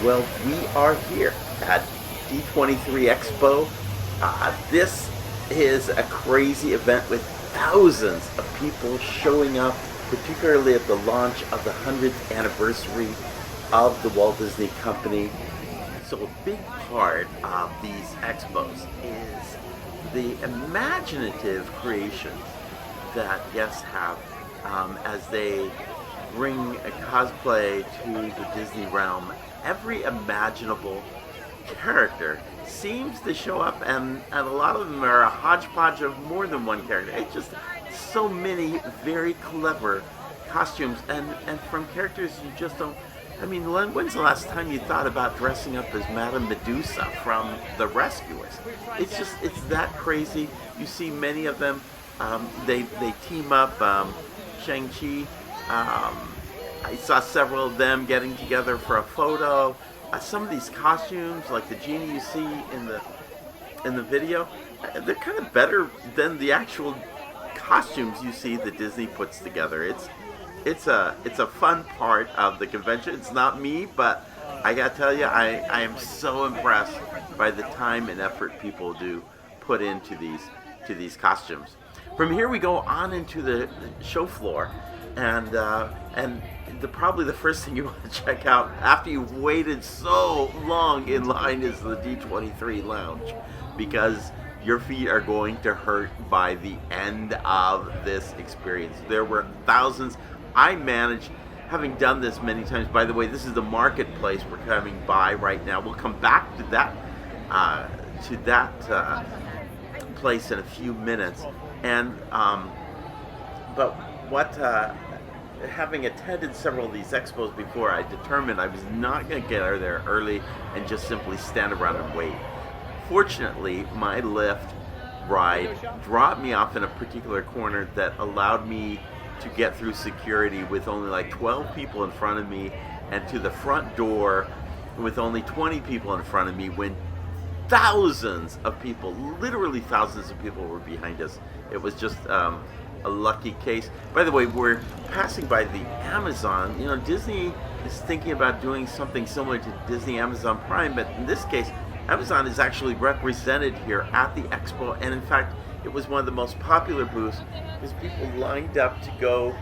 Well, we are here at D23 Expo. This is a crazy event with thousands of people showing up, particularly at the launch of the 100th anniversary of the Walt Disney Company. So a big part of these expos is the imaginative creations that guests have as they bring a cosplay to the Disney realm. Every imaginable character seems to show up, and a lot of them are a hodgepodge of more than one character. It's just so many very clever costumes, and from characters you just don't. I mean, when's the last time you thought about dressing up as Madame Medusa from The Rescuers? It's that crazy. You see many of them. They team up. Shang-Chi. I saw several of them getting together for a photo. Some of these costumes, like the genie you see in the video, they're kind of better than the actual costumes you see that Disney puts together. It's a fun part of the convention. It's not me, but I gotta tell you, I am so impressed by the time and effort people do put into these costumes. From here we go on into the show floor, and probably the first thing you want to check out after you've waited so long in line is the D23 Lounge, because your feet are going to hurt by the end of this experience. There were thousands. I managed, having done this many times. By the way, this is the marketplace we're coming by right now. We'll come back to that place in a few minutes. And but what having attended several of these expos before, I determined I was not going to get out of there early and just simply stand around and wait. Fortunately, my Lyft ride dropped me off in a particular corner that allowed me to get through security with only like 12 people in front of me, and to the front door with only 20 people in front of me, when thousands of people, literally thousands of people, were behind us. It was just a lucky case. By the way, we're passing by the Amazon. You know, Disney is thinking about doing something similar to Disney Amazon Prime, but in this case, Amazon is actually represented here at the expo, and in fact, it was one of the most popular booths because people lined up to go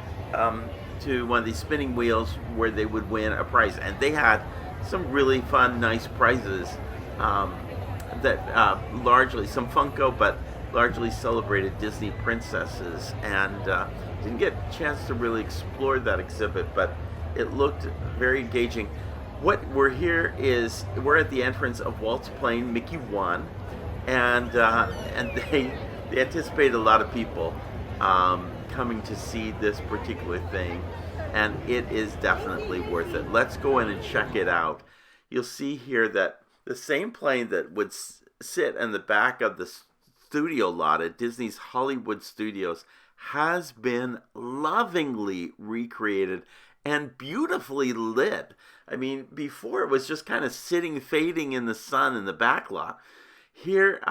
to one of these spinning wheels where they would win a prize, and they had some really fun, nice prizes that largely, some Funko, but largely celebrated Disney princesses, and didn't get a chance to really explore that exhibit, but it looked very engaging. What we're here is, we're at the entrance of Walt's plane, Mickey 1, and they anticipate a lot of people coming to see this particular thing, and it is definitely worth it. Let's go in and check it out. You'll see here that the same plane that would sit in the back of the studio lot at Disney's Hollywood Studios has been lovingly recreated and beautifully lit. I mean, before it was just kind of sitting, fading in the sun in the back lot. Here,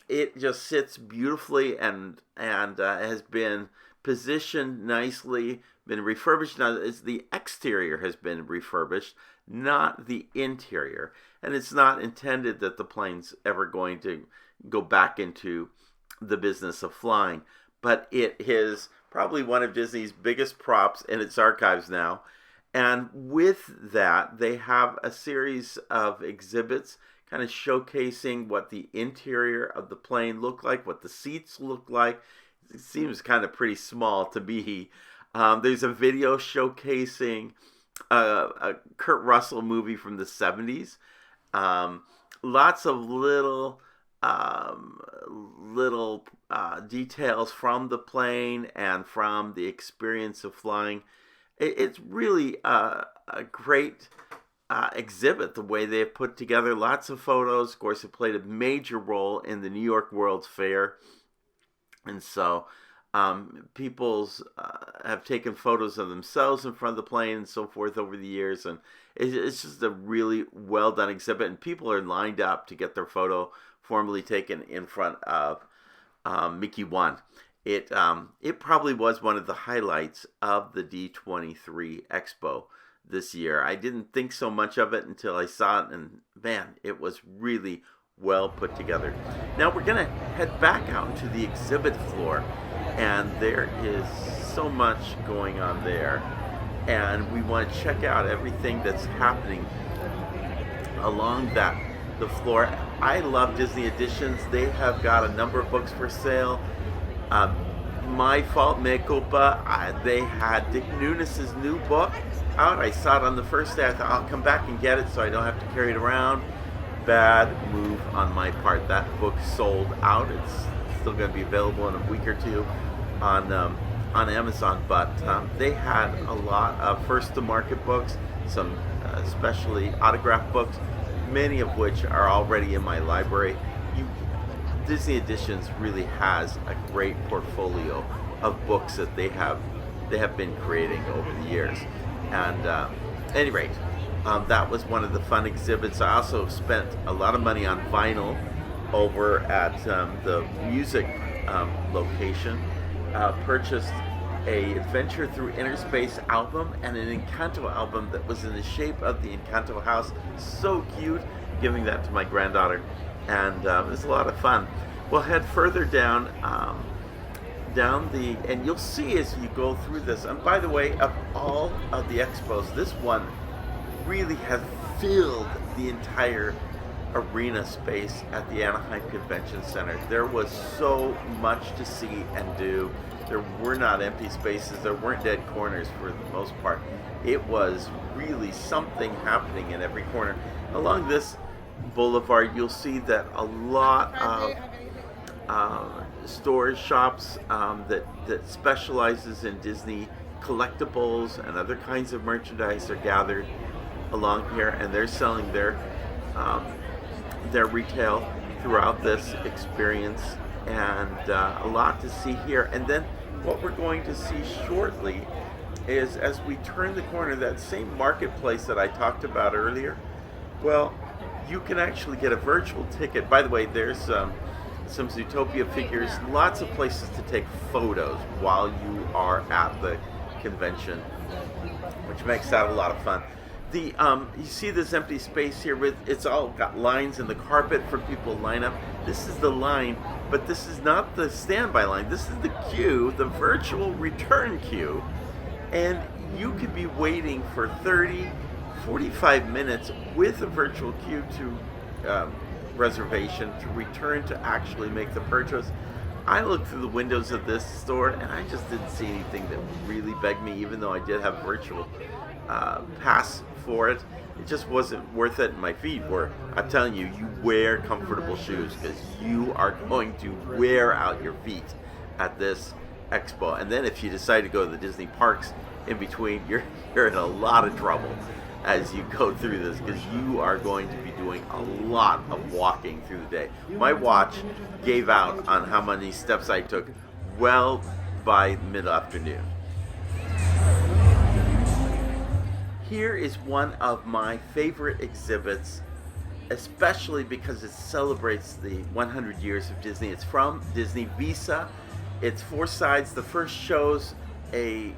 it just sits beautifully and has been positioned nicely, been refurbished. Now, the exterior has been refurbished, not the interior. And it's not intended that the plane's ever going to go back into the business of flying. But it is probably one of Disney's biggest props in its archives now. And with that, they have a series of exhibits kind of showcasing what the interior of the plane looked like, what the seats look like. It seems kind of pretty small to me. There's a video showcasing a Kurt Russell movie from the 70s. Lots of little details from the plane and from the experience of flying. It's really a great exhibit, the way they've put together lots of photos. Of course, it played a major role in the New York World's Fair, and so people have taken photos of themselves in front of the plane and so forth over the years, and it's just a really well done exhibit, and people are lined up to get their photo formally taken in front of Mickey 1. It probably was one of the highlights of the D23 Expo this year. I didn't think so much of it until I saw it, and man, it was really well put together. Now we're gonna head back out to the exhibit floor, and there is so much going on there, and we want to check out everything that's happening along the floor. I love Disney Editions. They have got a number of books for sale. My fault, mea culpa. They had Dick Nunes' new book out. I saw it on the first day. I thought I'll come back and get it so I don't have to carry it around. Bad move on my part. That book sold out. It's still going to be available in a week or two on Amazon, but they had a lot of first-to-market books, some especially autographed books, many of which are already in my library. Disney Editions really has a great portfolio of books that they have been creating over the years. And at any rate, that was one of the fun exhibits. I also spent a lot of money on vinyl over at the music location. Purchased a Adventure Through Inner Space album and an Encanto album that was in the shape of the Encanto house. So cute, giving that to my granddaughter, and it was a lot of fun. We'll head further down, and you'll see as you go through this. And by the way, of all of the expos, this one really has filled the entire arena space at the Anaheim Convention Center. There was so much to see and do. There were not empty spaces. There weren't dead corners for the most part. It was really something happening in every corner. Along this boulevard, you'll see that a lot of stores, shops that specializes in Disney collectibles and other kinds of merchandise are gathered along here, and they're selling their retail throughout this experience, and a lot to see here. And then what we're going to see shortly is, as we turn the corner, that same marketplace that I talked about earlier, well, you can actually get a virtual ticket. By the way, there's some Zootopia figures, lots of places to take photos while you are at the convention, which makes that a lot of fun. You see this empty space here with, it's all got lines in the carpet for people to line up. This is the line, but this is not the standby line. This is the queue, the virtual return queue. And you could be waiting for 30, 45 minutes with a virtual queue to reservation to return to actually make the purchase. I looked through the windows of this store and I just didn't see anything that really begged me, even though I did have virtual pass for it. It just wasn't worth it. And my feet were, I'm telling you, you wear comfortable shoes because you are going to wear out your feet at this expo. And then if you decide to go to the Disney parks in between, you're in a lot of trouble as you go through this, because you are going to be doing a lot of walking through the day. My watch gave out on how many steps I took well by mid-afternoon. Here is one of my favorite exhibits, especially because it celebrates the 100 years of Disney. It's from Disney Visa. It's 4 sides. The first shows a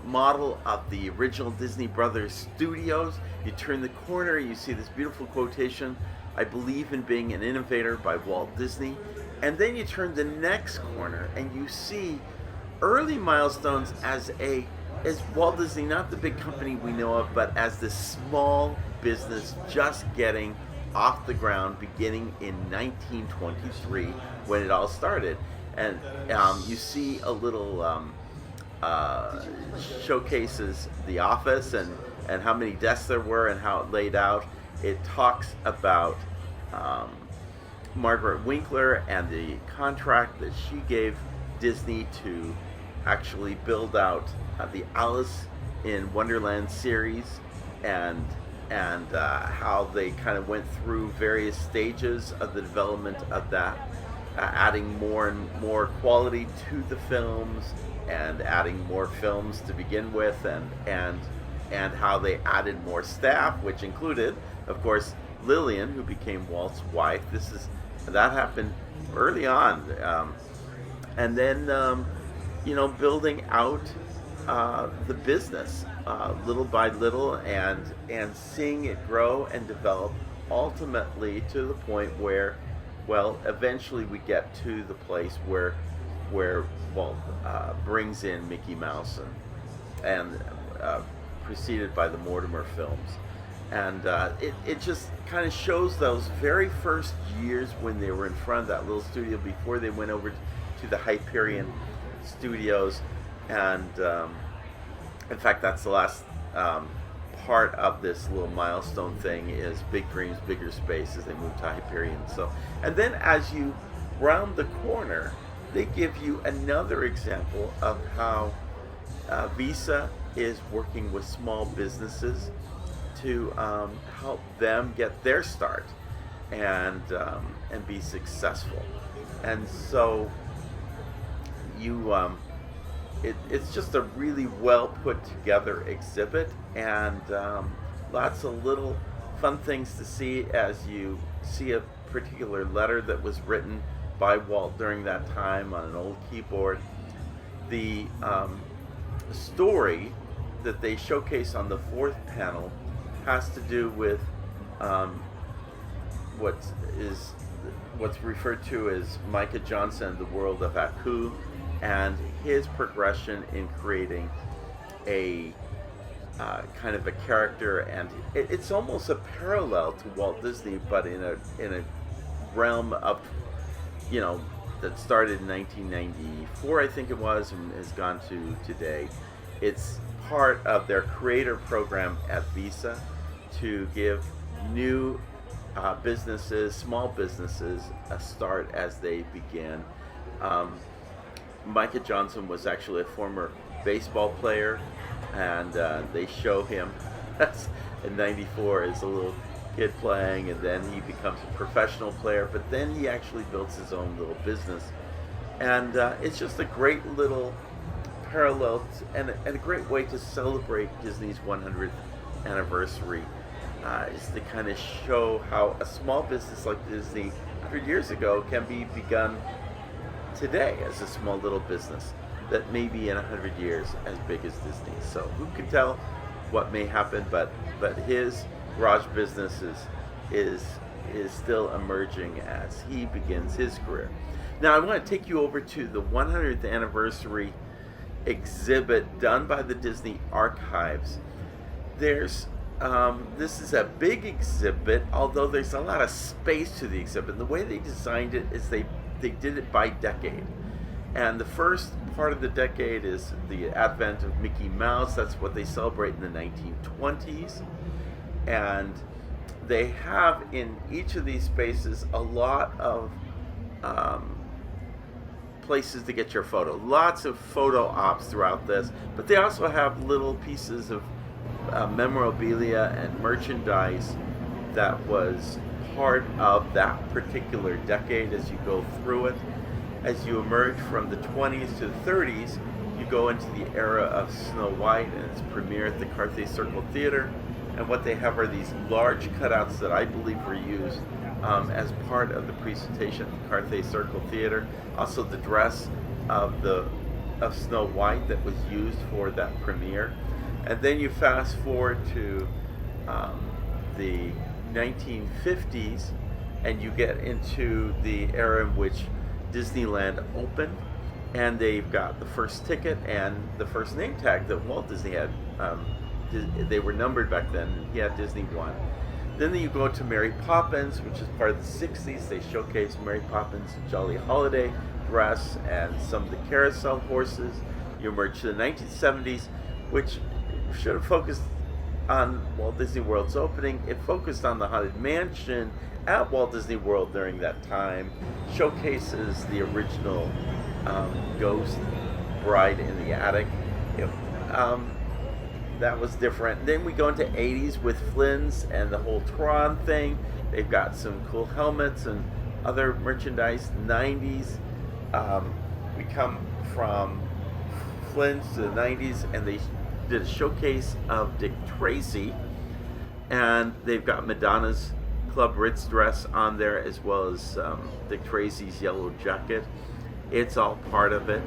model of the original Disney Brothers studios. You turn the corner, you see this beautiful quotation, "I believe in being an innovator" by Walt Disney. And then you turn the next corner and you see early milestones as Walt Disney, not the big company we know of, but as this small business just getting off the ground, beginning in 1923 when it all started. And you see a little showcases the office and how many desks there were and how it laid out. It talks about Margaret Winkler and the contract that she gave Disney to actually build out the Alice in Wonderland series, and how they kind of went through various stages of the development of that, adding more and more quality to the films and adding more films to begin with, and how they added more staff, which included, of course, Lillian, who became Walt's wife. That happened early on, and then building out the business little by little, and seeing it grow and develop, ultimately to the point where, well, eventually we get to the place where Walt brings in Mickey Mouse and preceded by the Mortimer films. And it just kind of shows those very first years when they were in front of that little studio before they went over to the Hyperion Studios. And in fact, that's the last part of this little milestone thing, is Big Dreams, Bigger Space, as they move to Hyperion. So, and then as you round the corner, they give you another example of how Visa is working with small businesses to help them get their start and be successful. And so you it's just a really well put together exhibit, and lots of little fun things to see as you see a particular letter that was written by Walt during that time on an old keyboard. The story that they showcase on the fourth panel has to do with what's referred to as Micah Johnson, the world of Aku, and his progression in creating a kind of a character, and it's almost a parallel to Walt Disney, but in a realm of, you know, that started in 1994, I think it was, and has gone to today. It's part of their creator program at Visa to give new businesses, small businesses, a start as they begin. Micah Johnson was actually a former baseball player, and they show him in '94 as a little kid playing, and then he becomes a professional player, but then he actually builds his own little business. And it's just a great little parallel and a great way to celebrate Disney's 100th anniversary, is to kind of show how a small business like Disney 100 years ago can be begun today as a small little business that may be in 100 years as big as Disney. So who can tell what may happen, but his garage business is still emerging as he begins his career. Now I want to take you over to the 100th anniversary exhibit done by the Disney Archives. There's this is a big exhibit, although there's a lot of space to the exhibit. And the way they designed it is they did it by decade. And the first part of the decade is the advent of Mickey Mouse. That's what they celebrate in the 1920s. And they have in each of these spaces a lot of places to get your photo. Lots of photo ops throughout this, but they also have little pieces of memorabilia and merchandise that was part of that particular decade as you go through it. As you emerge from the 20s to the 30s, you go into the era of Snow White and its premiere at the Carthay Circle Theater. And what they have are these large cutouts that I believe were used as part of the presentation at the Carthay Circle Theater. Also the dress of Snow White that was used for that premiere. And then you fast forward to the 1950s, and you get into the era in which Disneyland opened, and they've got the first ticket and the first name tag that Walt Disney had. They were numbered back then, and he had Disney 1. Then you go to Mary Poppins, which is part of the 60s. They showcase Mary Poppins' Jolly Holiday dress and some of the carousel horses. You emerge to the 1970s, which should have focused on Walt Disney World's opening. It focused on the Haunted Mansion at Walt Disney World during that time, showcases the original Ghost Bride in the Attic. That was different. Then we go into 80s with Flynn's and the whole Tron thing. They've got some cool helmets and other merchandise. 90s, we come from Flynn's to the 90s, and they did a showcase of Dick Tracy, and they've got Madonna's Club Ritz dress on there, as well as Dick Tracy's yellow jacket. It's all part of it.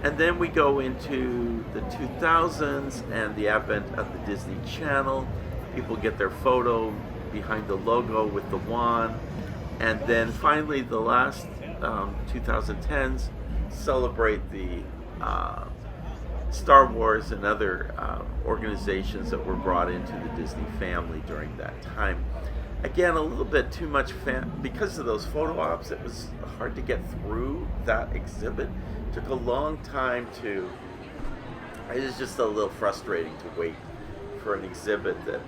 And then we go into the 2000s and the advent of the Disney Channel. People get their photo behind the logo with the wand. And then finally the last 2010s celebrate the Star Wars and other organizations that were brought into the Disney family during that time. Again, a little bit too much because of those photo ops. It was hard to get through that exhibit. It took a long time to. It was just a little frustrating to wait for an exhibit that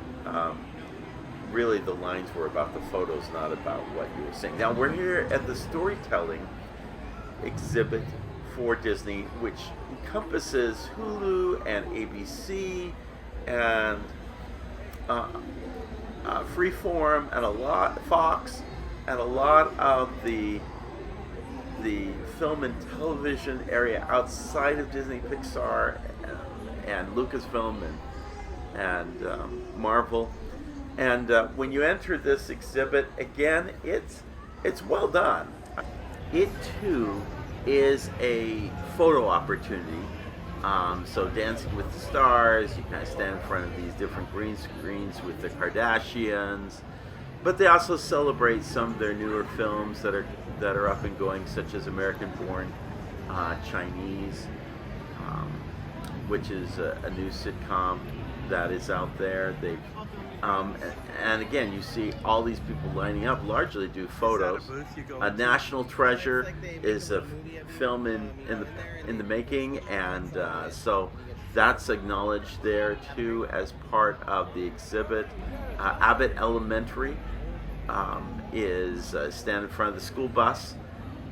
really the lines were about the photos, not about what you were saying. Now we're here at the storytelling exhibit for Disney, which encompasses Hulu and ABC and Freeform and Fox and a lot of the film and television area outside of Disney, Pixar and Lucasfilm and Marvel. And when you enter this exhibit, again, it's well done. It too is a photo opportunity. So Dancing with the Stars, you kind of stand in front of these different green screens with the Kardashians, but they also celebrate some of their newer films that are up and going, such as American Born Chinese, which is a new sitcom that is out there. And again, you see all these people lining up, largely do photos. A National Treasure is a film in the making, and so that's acknowledged there too as part of the exhibit. Abbott Elementary is stand in front of the school bus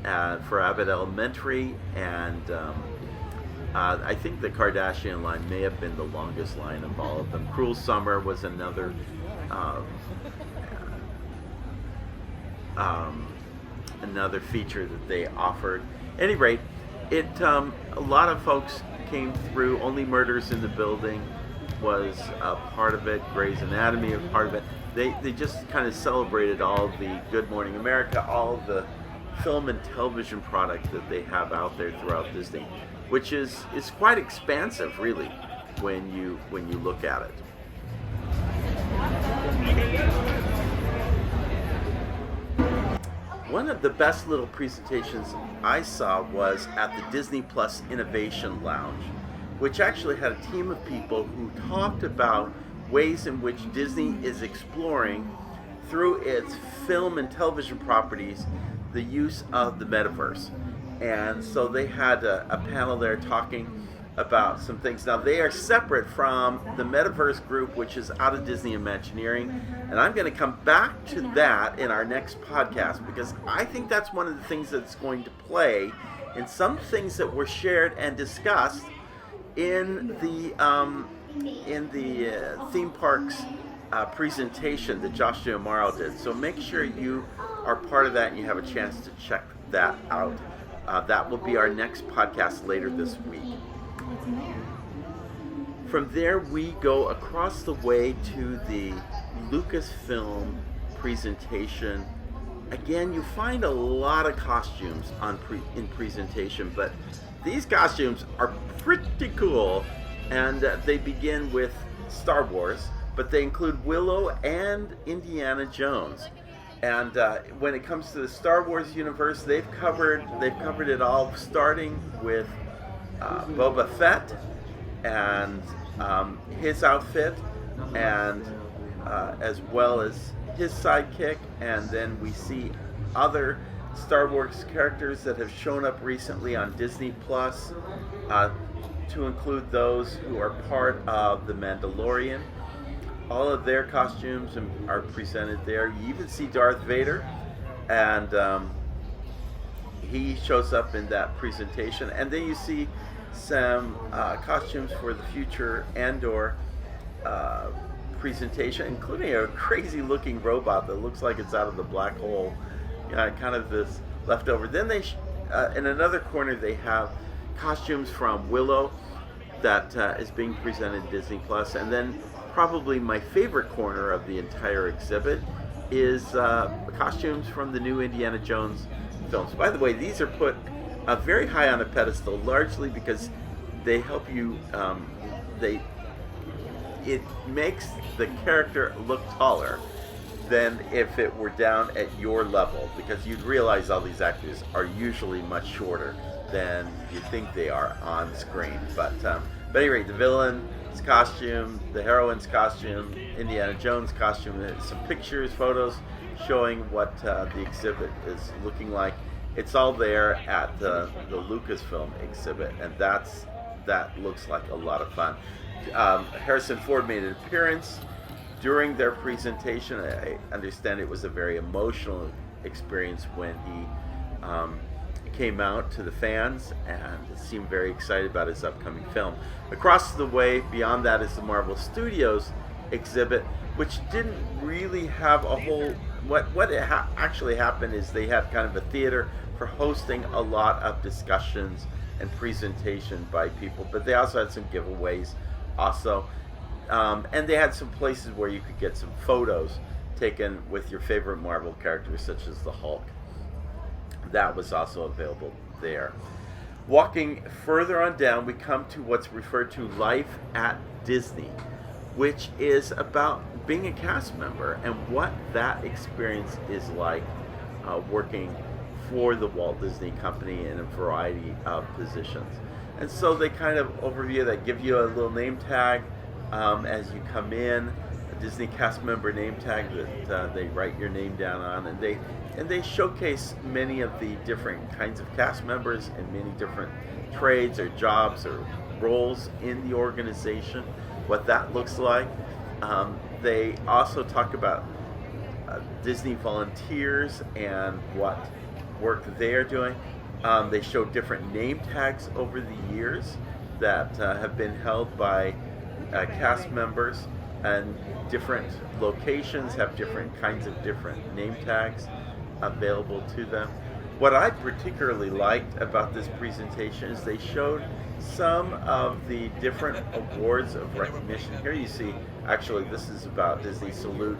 for Abbott Elementary, and I think the Kardashian line may have been the longest line of all of them. Cruel Summer was another another feature that they offered. At any rate, a lot of folks came through. Only Murders in the Building was a part of it. Grey's Anatomy was part of it. They just kind of celebrated all the Good Morning America, all of the film and television product that they have out there throughout Disney, which is quite expansive, really, when you look at it. One of the best little presentations I saw was at the Disney Plus Innovation Lounge, which actually had a team of people who talked about ways in which Disney is exploring, through its film and television properties, the use of the metaverse. And so they had a panel there talking about some things. Now, they are separate from the Metaverse group, which is out of Disney Imagineering, and I'm going to come back to that in our next podcast, because I think that's one of the things that's going to play in some things that were shared and discussed in the theme parks presentation that Josh Giamaro did. So make sure you are part of that and you have a chance to check that out. That will be our next podcast later this week. From there, we go across the way to the Lucasfilm presentation. Again, you find a lot of costumes in presentation, but these costumes are pretty cool, and they begin with Star Wars, but they include Willow and Indiana Jones. And when it comes to the Star Wars universe, they've covered it all, starting with Boba Fett and his outfit, and as well as his sidekick, and then we see other Star Wars characters that have shown up recently on Disney Plus, to include those who are part of The Mandalorian. All of their costumes are presented there. You even see Darth Vader, and he shows up in that presentation. And then you see some costumes for the future Andor presentation, including a crazy-looking robot that looks like it's out of the black hole, kind of this leftover. Then they, in another corner, they have costumes from Willow that is being presented in Disney Plus, and then probably my favorite corner of the entire exhibit is costumes from the new Indiana Jones films. By the way, these are put very high on a pedestal, largely because they help you. It makes the character look taller than if it were down at your level, because you'd realize all these actors are usually much shorter than you think they are on screen. But anyway, the villain's costume, the heroine's costume, Indiana Jones' costume, some pictures, photos showing what the exhibit is looking like. It's all there at the Lucasfilm exhibit, and that looks like a lot of fun. Harrison Ford made an appearance during their presentation. I understand it was a very emotional experience when he came out to the fans and seemed very excited about his upcoming film. Across the way, beyond that, is the Marvel Studios exhibit, which didn't really have a whole... Actually happened is they had kind of a theater for hosting a lot of discussions and presentation by people, but they also had some giveaways also. And they had some places where you could get some photos taken with your favorite Marvel characters, such as the Hulk. That was also available there. Walking further on down, we come to what's referred to Life at Disney, which is about being a cast member and what that experience is like working for the Walt Disney Company in a variety of positions. And so they kind of overview that, give you a little name tag as you come in, a Disney cast member name tag that they write your name down on, and they showcase many of the different kinds of cast members and many different trades or jobs or roles in the organization, what that looks like. They also talk about Disney volunteers and what work they are doing. They show different name tags over the years that have been held by cast members, and different locations have different kinds of different name tags available to them. What I particularly liked about this presentation is they showed some of the different awards of recognition. Here you see, actually this is about Disney Salute,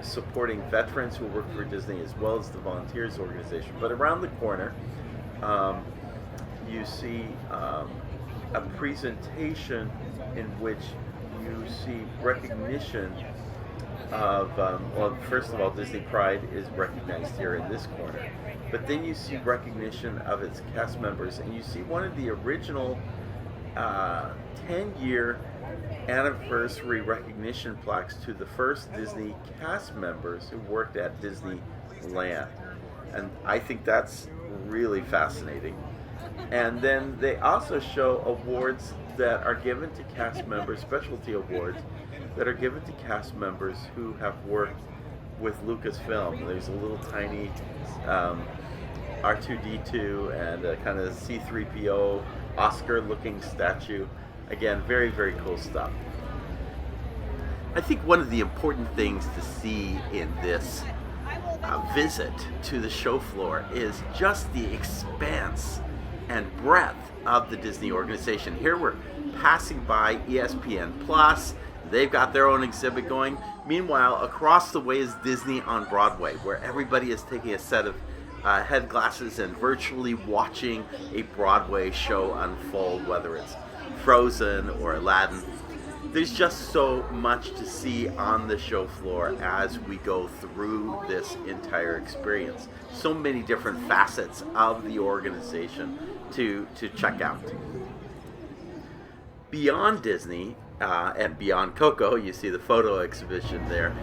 supporting veterans who work for Disney as well as the volunteers organization. But around the corner, you see a presentation in which you see recognition of, well, first of all, Disney Pride is recognized here in this corner, but then you see recognition of its cast members, and you see one of the original 10-year anniversary recognition plaques to the first Disney cast members who worked at Disneyland. And I think that's really fascinating. And then they also show awards that are given to cast members, specialty awards that are given to cast members who have worked with Lucasfilm. There's a little tiny R2-D2 and a kind of C-3PO Oscar-looking statue. Again, very, very cool stuff. I think one of the important things to see in this visit to the show floor is just the expanse and breadth of the Disney organization. Here we're passing by ESPN Plus. They've got their own exhibit going. Meanwhile, across the way is Disney on Broadway, where everybody is taking a set of head glasses and virtually watching a Broadway show unfold, whether it's Frozen or Aladdin. There's just so much to see on the show floor as we go through this entire experience. So many different facets of the organization to check out. Beyond Disney and beyond Coco, you see the photo exhibition there.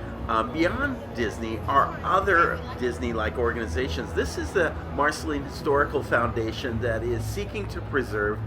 Beyond Disney are other Disney-like organizations. This is the Marceline Historical Foundation that is seeking to preserve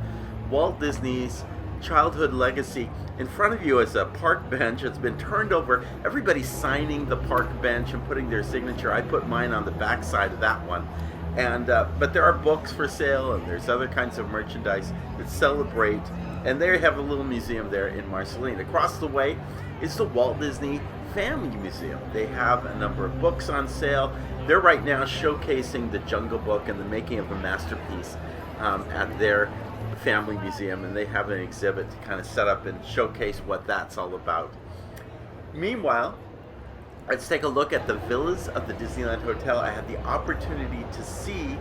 Walt Disney's childhood legacy. In front of you is a park bench. It's been turned over. Everybody's signing the park bench and putting their signature. I put mine on the back side of that one. And but there are books for sale, and there's other kinds of merchandise that celebrate. And they have a little museum there in Marceline. Across the way is the Walt Disney Family Museum. They have a number of books on sale. They're right now showcasing the Jungle Book and the making of a masterpiece at their family museum, and they have an exhibit to kind of set up and showcase what that's all about. Meanwhile, let's take a look at the villas of the Disneyland Hotel. I had the opportunity to see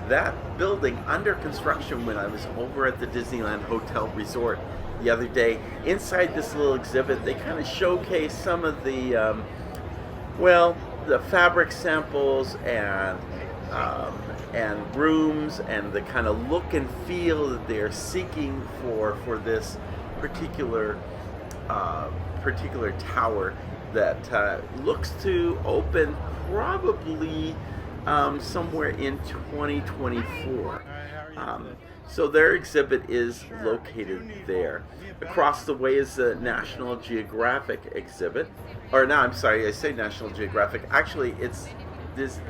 that building under construction when I was over at the Disneyland Hotel Resort the other day. Inside this little exhibit, they kind of showcase some of the, the fabric samples and rooms and the kind of look and feel that they're seeking for this particular tower that looks to open probably somewhere in 2024. So their exhibit is located there. Across the way is the National Geographic exhibit. Or no, I'm sorry, I say National Geographic. Actually, it's this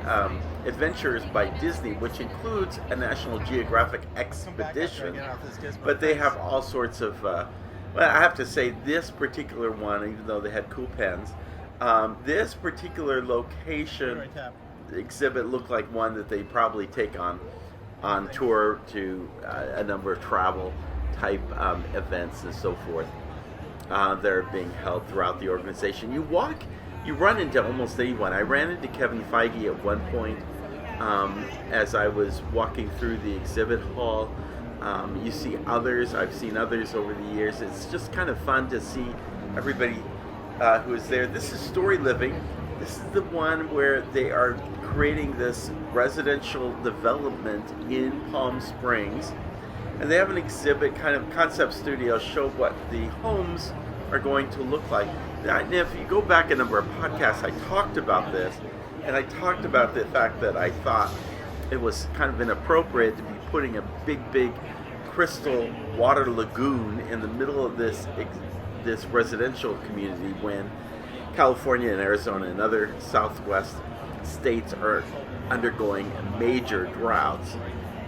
Adventures by Disney, which includes a National Geographic expedition. But they have all sorts of, well, I have to say this particular one, even though they had cool pens, this particular location exhibit looked like one that they probably take on tour to a number of travel type events and so forth that are being held throughout the organization. You run into almost anyone. I ran into Kevin Feige at one point as I was walking through the exhibit hall. You see others. I've seen others over the years. It's just kind of fun to see everybody who is there. This is Story Living. This is the one where they are creating this residential development in Palm Springs. And they have an exhibit, kind of concept studio, show what the homes are going to look like. Now, if you go back a number of podcasts, I talked about this, and I talked about the fact that I thought it was kind of inappropriate to be putting a big crystal water lagoon in the middle of this residential community when California and Arizona and other Southwest states are undergoing major droughts.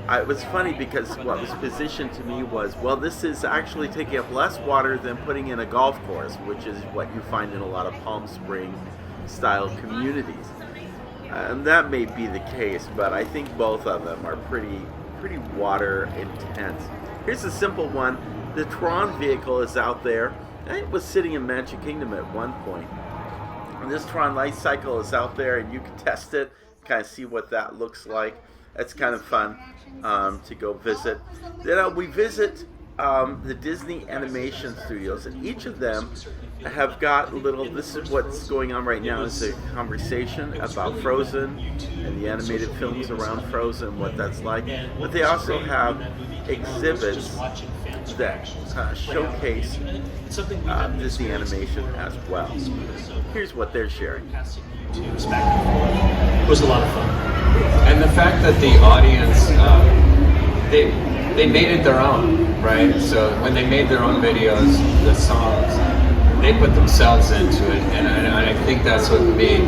It was funny because what was positioned to me was, well, this is actually taking up less water than putting in a golf course, which is what you find in a lot of Palm Spring style communities. And that may be the case, but I think both of them are pretty water intense. Here's a simple one. The Tron vehicle is out there. It was sitting in Magic Kingdom at one point. And this Tron Light Cycle is out there, and you can test it, kind of see what that looks like. It's kind of fun to go visit. Then we visit the Disney Animation Studios, and each of them have got this is what's going on right now, is a conversation about Frozen and the animated films around Frozen, what that's like. But they also have exhibits that showcase Disney animation as well. Here's what they're sharing. It was a lot of fun. And the fact that the audience, they made it their own, right? So when they made their own videos, the songs, they put themselves into it. And I think that's what made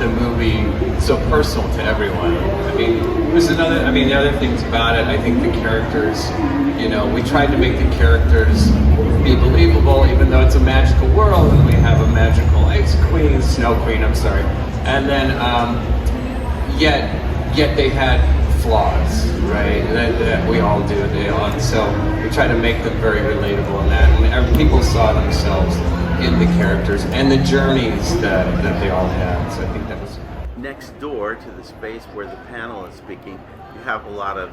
the movie so personal to everyone. I mean, the other things about it, I think the characters, we tried to make the characters be believable, even though it's a magical world and we have a magical Snow Queen, I'm sorry. And then, yet they had flaws, right? That we all do. So we try to make them very relatable in that. And people saw themselves in the characters and the journeys that they all had. So I think that was... Next door to the space where the panel is speaking, you have a lot of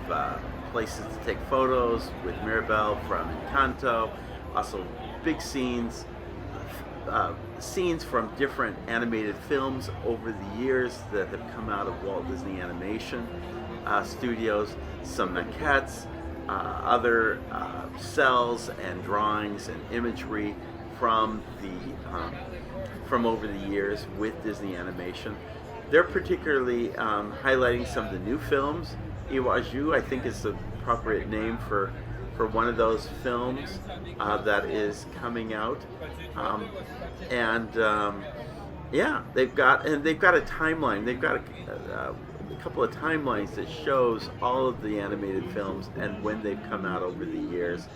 places to take photos with Mirabel from Encanto, also big scenes from different animated films over the years that have come out of Walt Disney Animation Studios, some maquettes, other cells and drawings and imagery from over the years with Disney Animation. They're particularly highlighting some of the new films. Iwaju, I think, is the appropriate name for one of those films that is coming out, they've got a timeline. They've got a couple of timelines that shows all of the animated films and when they've come out over the years.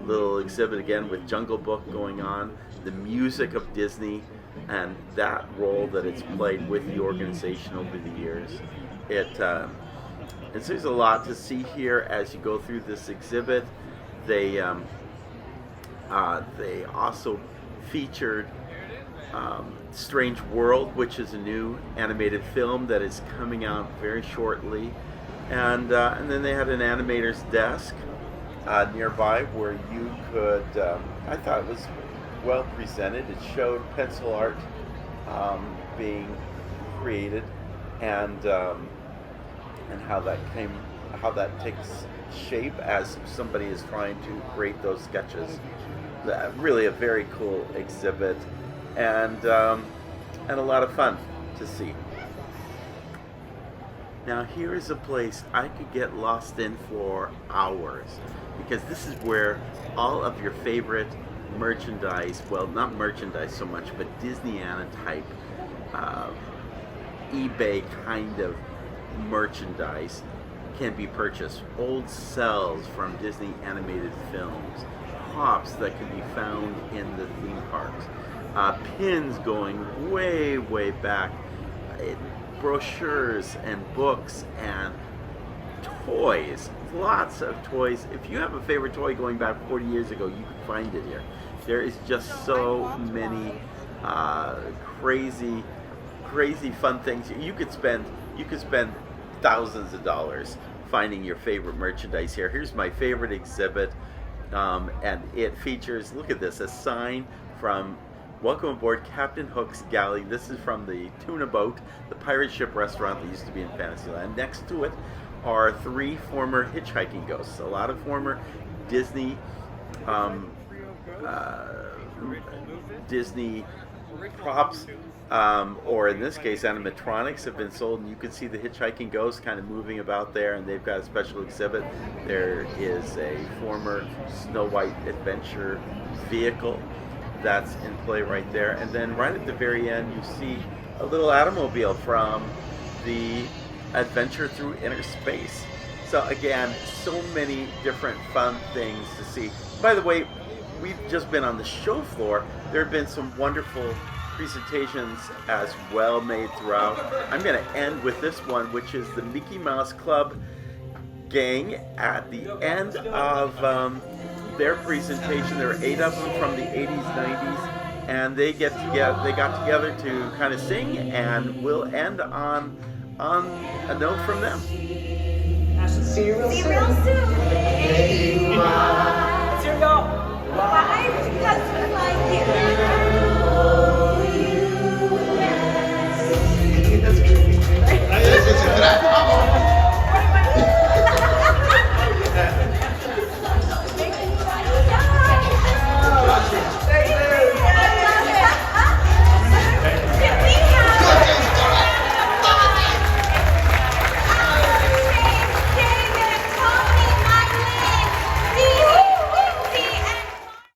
Little exhibit again with Jungle Book going on, the music of Disney, and that role that it's played with the organization over the years. And so there's a lot to see here as you go through this exhibit. They also featured Strange World, which is a new animated film that is coming out very shortly. and then they had an animator's desk nearby where you could. I thought it was well presented. It showed pencil art being created, and how that takes shape as somebody is trying to create those sketches. Really a very cool exhibit, and a lot of fun to see. Now here is a place I could get lost in for hours, because this is where all of your favorite merchandise, well, not merchandise so much, but Disneyana type, eBay kind of merchandise can be purchased. Old cells from Disney animated films, props that can be found in the theme parks, pins going way, way back, brochures and books and toys, lots of toys. If you have a favorite toy going back 40 years ago, you can find it here. There is just so many crazy fun things. You could spend thousands of dollars finding your favorite merchandise here. Here's my favorite exhibit, and it features, look at this, a sign from Welcome Aboard Captain Hook's Galley. This is from the Tuna Boat, the pirate ship restaurant that used to be in Fantasyland. Next to it are 3 former hitchhiking ghosts. A lot of former Disney Disney props, or in this case animatronics, have been sold, and you can see the hitchhiking ghost kind of moving about there, and they've got a special exhibit. There is a former Snow White adventure vehicle that's in play right there, and then right at the very end you see a little automobile from the Adventure Through Inner Space. So again, so many different fun things to see. By the way, we've just been on the show floor. There have been some wonderful presentations as well made throughout. I'm going to end with this one, which is the Mickey Mouse Club gang at the end of their presentation. There are 8 of them from the 80s, 90s, and they got together to kind of sing, and we'll end on a note from them. See you real soon. Hey, Bye, because we like you.